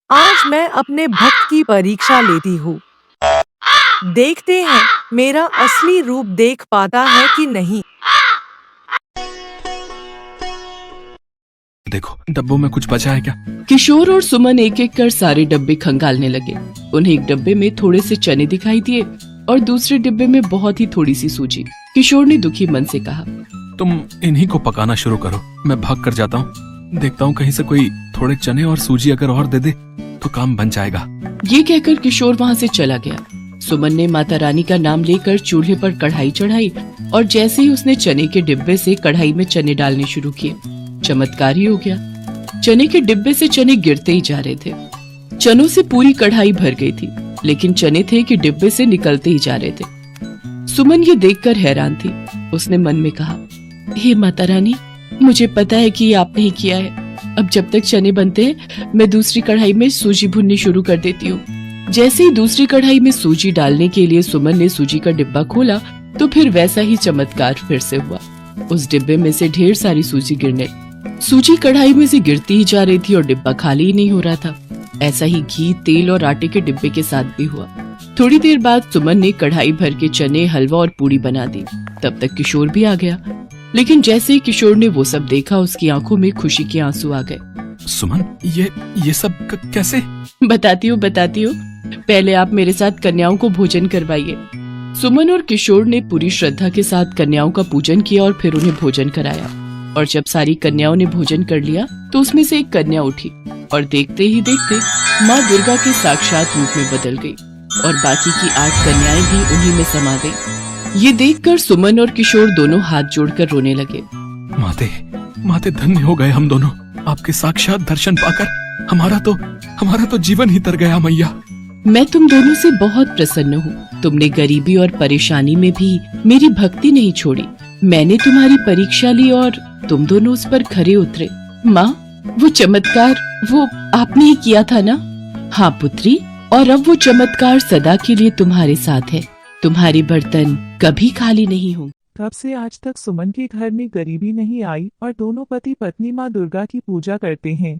आज मैं अपने भक्त की परीक्षा लेती हूँ। देखते हैं मेरा असली रूप देख पाता है कि नहीं। देखो डब्बों में कुछ बचा है क्या? किशोर और सुमन एक एक कर सारे डब्बे खंगालने लगे। उन्हें एक डब्बे में थोड़े से चने दिखाई दिए और दूसरे डिब्बे में बहुत ही थोड़ी सी सूजी। किशोर ने दुखी मन से कहा, तुम इन्हीं को पकाना शुरू करो, मैं भाग कर जाता हूँ। देखता हूँ कहीं से कोई थोड़े चने और सूजी अगर और दे दे तो काम बन जाएगा। ये कहकर किशोर वहाँ से चला गया। सुमन ने माता रानी का नाम लेकर चूल्हे पर कढ़ाई चढ़ाई और जैसे ही उसने चने के डिब्बे से कढ़ाई में चने डालने शुरू किए, चमत्कार ही हो गया। चने के डिब्बे से चने गिरते ही जा रहे थे। चनों से पूरी कढ़ाई भर गई थी, लेकिन चने थे कि डिब्बे से निकलते ही जा रहे थे। सुमन ये देखकर हैरान थी। उसने मन में कहा, हे माता रानी, मुझे पता है कि ये आपने ही किया है। अब जब तक चने बनते हैं मैं दूसरी कढ़ाई में सूजी भुननी शुरू कर देती हूँ। जैसे ही दूसरी कढ़ाई में सूजी डालने के लिए सुमन ने सूजी का डिब्बा खोला तो फिर वैसा ही चमत्कार फिर से हुआ। उस डिब्बे में से ढेर सारी सूजी गिरने, सूजी कढ़ाई में से गिरती ही जा रही थी और डिब्बा खाली ही नहीं हो रहा था। ऐसा ही घी, तेल और आटे के डिब्बे के साथ भी हुआ। थोड़ी देर बाद सुमन ने कढ़ाई भर के चने, हलवा और पूड़ी बना दी। तब तक किशोर भी आ गया, लेकिन जैसे ही किशोर ने वो सब देखा उसकी आंखों में खुशी के आंसू आ गए। सुमन, ये सब कैसे? बताती हूँ। पहले आप मेरे साथ कन्याओं को भोजन करवाइए। सुमन और किशोर ने पूरी श्रद्धा के साथ कन्याओं का पूजन किया और फिर उन्हें भोजन कराया। और जब सारी कन्याओं ने भोजन कर लिया तो उसमें से एक कन्या उठी और देखते ही देखते माँ दुर्गा के साक्षात रूप में बदल गई और बाकी की 8 कन्याएं भी उन्हीं में समा गई। ये देखकर सुमन और किशोर दोनों हाथ जोड़कर रोने लगे। माते धन्य हो गए हम दोनों, आपके साक्षात दर्शन पाकर हमारा तो जीवन ही तर गया मैया। मैं तुम दोनों से बहुत प्रसन्न हूँ। तुमने गरीबी और परेशानी में भी मेरी भक्ति नहीं छोड़ी। मैंने तुम्हारी परीक्षा ली और तुम दोनों उस पर खरे उतरे। माँ, वो चमत्कार वो आपने ही किया था ना? हाँ पुत्री, और अब वो चमत्कार सदा के लिए तुम्हारे साथ है। तुम्हारे बर्तन कभी खाली नहीं होंगे। तब से आज तक सुमन के घर में गरीबी नहीं आई और दोनों पति पत्नी माँ दुर्गा की पूजा करते हैं।